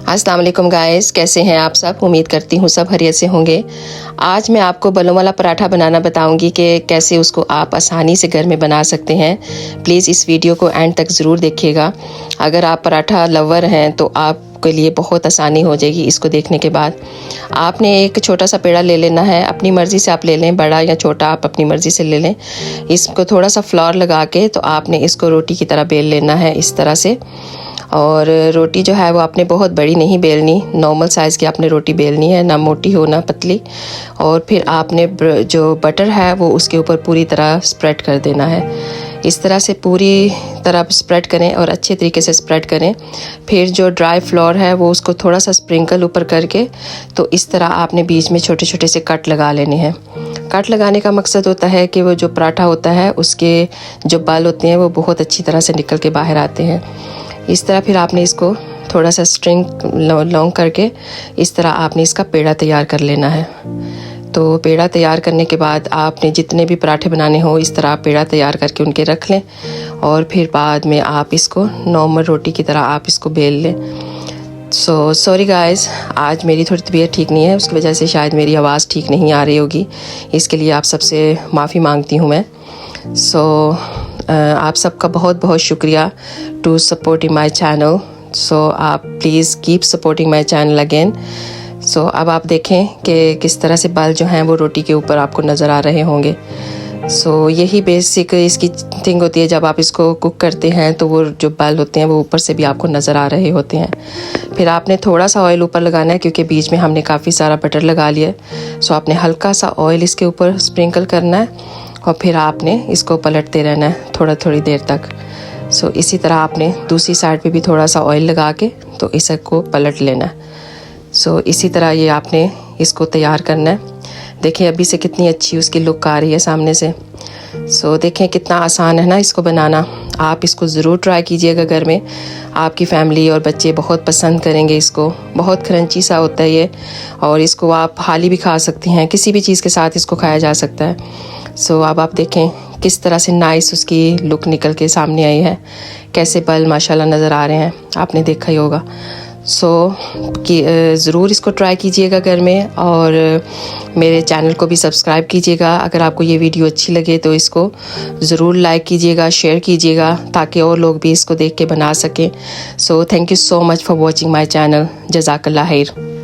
अस्सलाम वालेकुम गाइस, कैसे हैं आप सब। उम्मीद करती हूँ सब खैरियत से होंगे। आज मैं आपको बलों वाला पराठा बनाना बताऊंगी कि कैसे उसको आप आसानी से घर में बना सकते हैं। प्लीज़ इस वीडियो को एंड तक ज़रूर देखिएगा। अगर आप पराठा लवर हैं तो आपके लिए बहुत आसानी हो जाएगी। इसको देखने के बाद आपने एक छोटा सा पेड़ा ले लेना है, अपनी मर्ज़ी से आप ले लें, बड़ा या छोटा आप अपनी मर्ज़ी से ले लें। इसको थोड़ा सा फ्लोर लगा के तो आपने इसको रोटी की तरह बेल लेना है इस तरह से। और रोटी जो है वो आपने बहुत बड़ी नहीं बेलनी, नॉर्मल साइज़ की आपने रोटी बेलनी है, ना मोटी हो ना पतली। और फिर आपने जो बटर है वो उसके ऊपर पूरी तरह स्प्रेड कर देना है। इस तरह से पूरी तरह स्प्रेड करें और अच्छे तरीके से स्प्रेड करें। फिर जो ड्राई फ्लोर है वो उसको थोड़ा सा स्प्रिंकल ऊपर करके तो इस तरह आपने बीच में छोटे छोटे से कट लगा लेने हैं। कट लगाने का मकसद होता है कि वो जो पराठा होता है उसके जो बाल होते हैं वो बहुत अच्छी तरह से निकल के बाहर आते हैं। इस तरह फिर आपने इसको थोड़ा सा स्ट्रिंग लॉन्ग करके इस तरह आपने इसका पेड़ा तैयार कर लेना है। तो पेड़ा तैयार करने के बाद आपने जितने भी पराठे बनाने हो इस तरह पेड़ा तैयार करके उनके रख लें। और फिर बाद में आप इसको नॉर्मल रोटी की तरह आप इसको बेल लें। सॉरी गाइस, आज मेरी थोड़ी तबीयत ठीक नहीं है, उसकी वजह से शायद मेरी आवाज़ ठीक नहीं आ रही होगी। इसके लिए आप सबसे माफ़ी मांगती हूँ मैं। आप सबका बहुत बहुत शुक्रिया टू सपोर्टिंग माई चैनल। आप please keep supporting my channel again. अब आप देखें कि किस तरह से बाल जो हैं वो रोटी के ऊपर आपको नज़र आ रहे होंगे। यही बेसिक इसकी थिंग होती है। जब आप इसको कुक करते हैं तो वो जो बाल होते हैं वो ऊपर से भी आपको नज़र आ रहे होते हैं। फिर आपने थोड़ा सा ऑयल ऊपर लगाना है क्योंकि बीच में हमने काफ़ी सारा बटर लगा लिया है। आपने हल्का सा ऑयल इसके ऊपर स्प्रिंकल करना है और फिर आपने इसको पलटते रहना है थोड़ी देर तक। इसी तरह आपने दूसरी साइड पे भी थोड़ा सा ऑयल लगा के तो इसको पलट लेना है। इसी तरह ये आपने इसको तैयार करना है। देखिए अभी से कितनी अच्छी उसकी लुक आ रही है सामने से। देखें कितना आसान है ना इसको बनाना। आप इसको ज़रूर ट्राई कीजिएगा घर में। आपकी फैमिली और बच्चे बहुत पसंद करेंगे इसको। बहुत क्रंची सा होता है ये और इसको आप हाली भी खा सकती हैं, किसी भी चीज़ के साथ इसको खाया जा सकता है। अब आप देखें किस तरह से नाइस उसकी लुक निकल के सामने आई है, कैसे बाल माशाल्लाह नज़र आ रहे हैं, आपने देखा ही होगा। कि ज़रूर इसको ट्राई कीजिएगा घर में और मेरे चैनल को भी सब्सक्राइब कीजिएगा। अगर आपको ये वीडियो अच्छी लगे तो इसको ज़रूर लाइक कीजिएगा, शेयर कीजिएगा ताकि और लोग भी इसको देख के बना सकें। Thank you so much for watching my channel. जज़ाकल्लाह खैर।